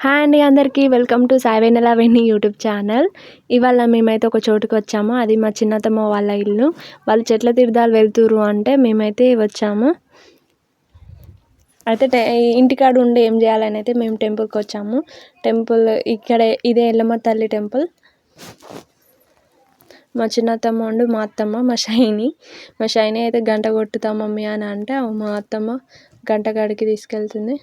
Hi అండి అందరికీ welcome to Sai Vennela Venny YouTube channel. ఇవాళ మేమైతే ఒక చోటుకి వచ్చాము. అది మా చిన్నతమ్మ వాళ్ళ ఇల్లు. వాళ్ళు చెట్ల తీర్థాలు వెళ్తురు అంటే మేమైతే వచ్చాము. అయితే ఇంటికాడ ఉండి ఏం చేయాలని అయితే మేము టెంపుల్కి వచ్చాము. టెంపుల్ ఇక్కడ ఇదే ఎల్లమ్మ తల్లి టెంపుల్. మా చిన్నతమ్మ ఉండు మా అత్తమ్మ మా షైని అయితే గంట కొట్టుతా మమ్మీ అని అంటే మా అత్తమ్మ గంట కాడికి తీసుకెళ్తుంది.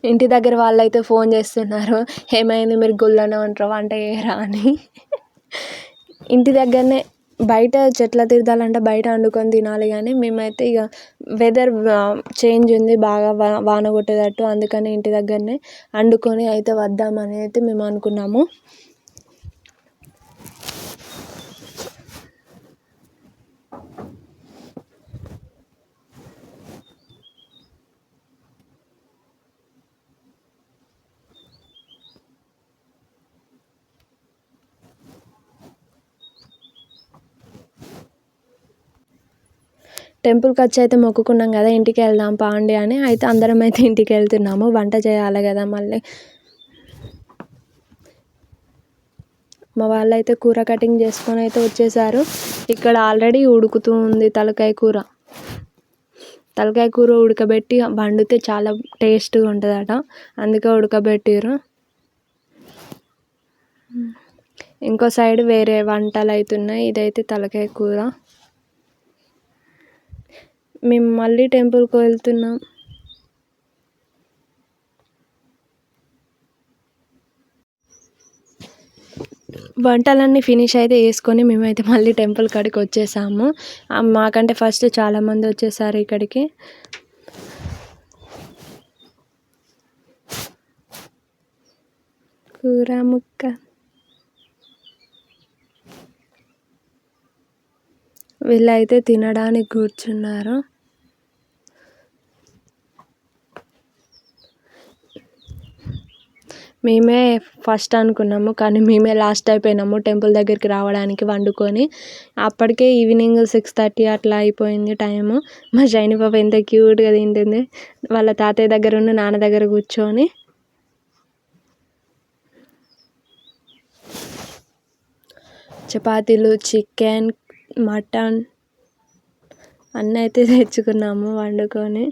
ఇంటి దగ్గర వాళ్ళైతే ఫోన్ చేస్తున్నారు, ఏమైంది మీరు గుళ్ళనే ఉంటారు వంట చేయరా అని. ఇంటి దగ్గరనే బయట చెట్ల తీర్థాలంటే బయట వండుకొని తినాలి, కానీ మేమైతే ఇక వెదర్ చేంజ్ ఉంది బాగా వాన కొట్టేటట్టు, అందుకని ఇంటి దగ్గరనే వండుకొని అయితే వద్దామని అయితే మేము అనుకున్నాము. టెంపుల్కి వచ్చి అయితే మొక్కుకున్నాం కదా, ఇంటికి వెళ్దాం పాండి అని. అయితే అందరం అయితే ఇంటికి వెళ్తున్నాము, వంట చేయాలి కదా మళ్ళీ. మా వాళ్ళు అయితే కూర కటింగ్ చేసుకొని అయితే వచ్చేసారు. ఇక్కడ ఆల్రెడీ ఉడుకుతూ ఉంది తలకాయ కూర. తలకాయ కూర ఉడకబెట్టి వండితే చాలా టేస్ట్గా ఉంటుందట, అందుకే ఉడకబెట్టారు. ఇంకో సైడ్ వేరే వంటలు అవుతున్నాయి. ఇదైతే తలకాయ కూర. మేము మళ్ళీ టెంపుల్కి వెళ్తున్నాం. వంటలన్నీ ఫినిష్ అయితే వేసుకొని మేమైతే మళ్ళీ టెంపుల్ కాడికి వచ్చేసాము. మాకంటే ఫస్ట్ చాలామంది వచ్చేసారు ఇక్కడికి. కూర ముక్క వీళ్ళైతే తినడానికి కూర్చున్నారు. మేమే ఫస్ట్ అనుకున్నాము, కానీ మేమే లాస్ట్ అయిపోయినాము టెంపుల్ దగ్గరికి రావడానికి వండుకొని. అప్పటికే ఈవినింగ్ 6:30 అట్లా అయిపోయింది టైము. మా షైని పాప ఎంత క్యూట్గా తింటుంది వాళ్ళ తాతయ్య దగ్గర ఉన్న నాన్న దగ్గర కూర్చొని. చపాతీలు, చికెన్, మటన్ అన్నీ అయితే తెచ్చుకున్నాము వండుకొని.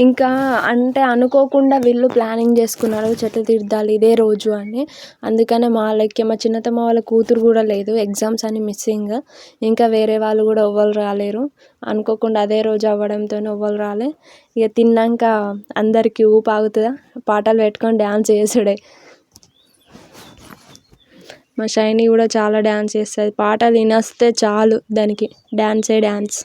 ఇంకా అంటే అనుకోకుండా వీళ్ళు ప్లానింగ్ చేసుకున్నారు చెట్ల తీర్థాలు ఇదే రోజు అని. అందుకనే మా చిన్నతమ్మ వాళ్ళ కూతురు కూడా లేదు, ఎగ్జామ్స్ అని మిస్సింగ్. ఇంకా వేరే వాళ్ళు కూడా ఎవ్వరు రాలేరు. అనుకోకుండా అదే రోజు అవ్వడంతో ఎవ్వరు రాలే. ఇక తిన్నాక అందరికీ ఊపు ఆగుతుందా, పాటలు పెట్టుకొని డ్యాన్స్ చేసుడే. మా షైని కూడా చాలా డ్యాన్స్ చేస్తుంది, పాటలు వినొస్తే చాలు దానికి డ్యాన్స్.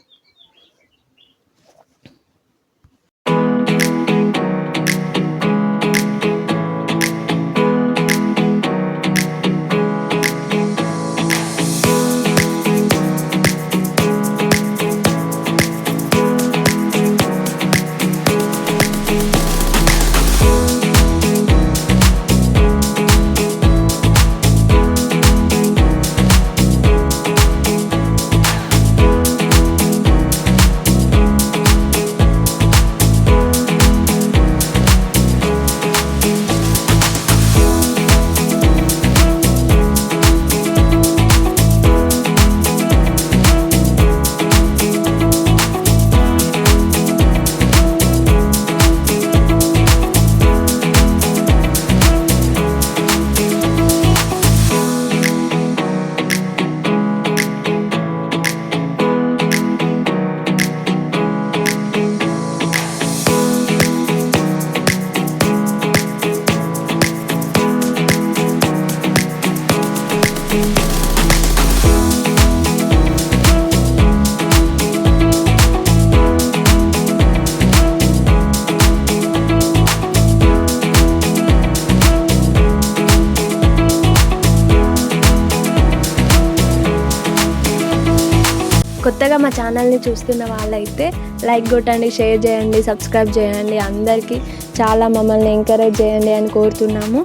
కొత్తగా మా ఛానల్ని చూస్తున్న వాళ్ళైతే లైక్ కొట్టండి, షేర్ చేయండి, సబ్స్క్రైబ్ చేయండి. అందరికీ చాలా మమ్మల్ని ఎంకరేజ్ చేయండి అని కోరుతున్నాము.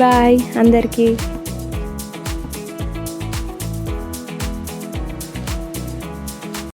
బాయ్ అందరికీ.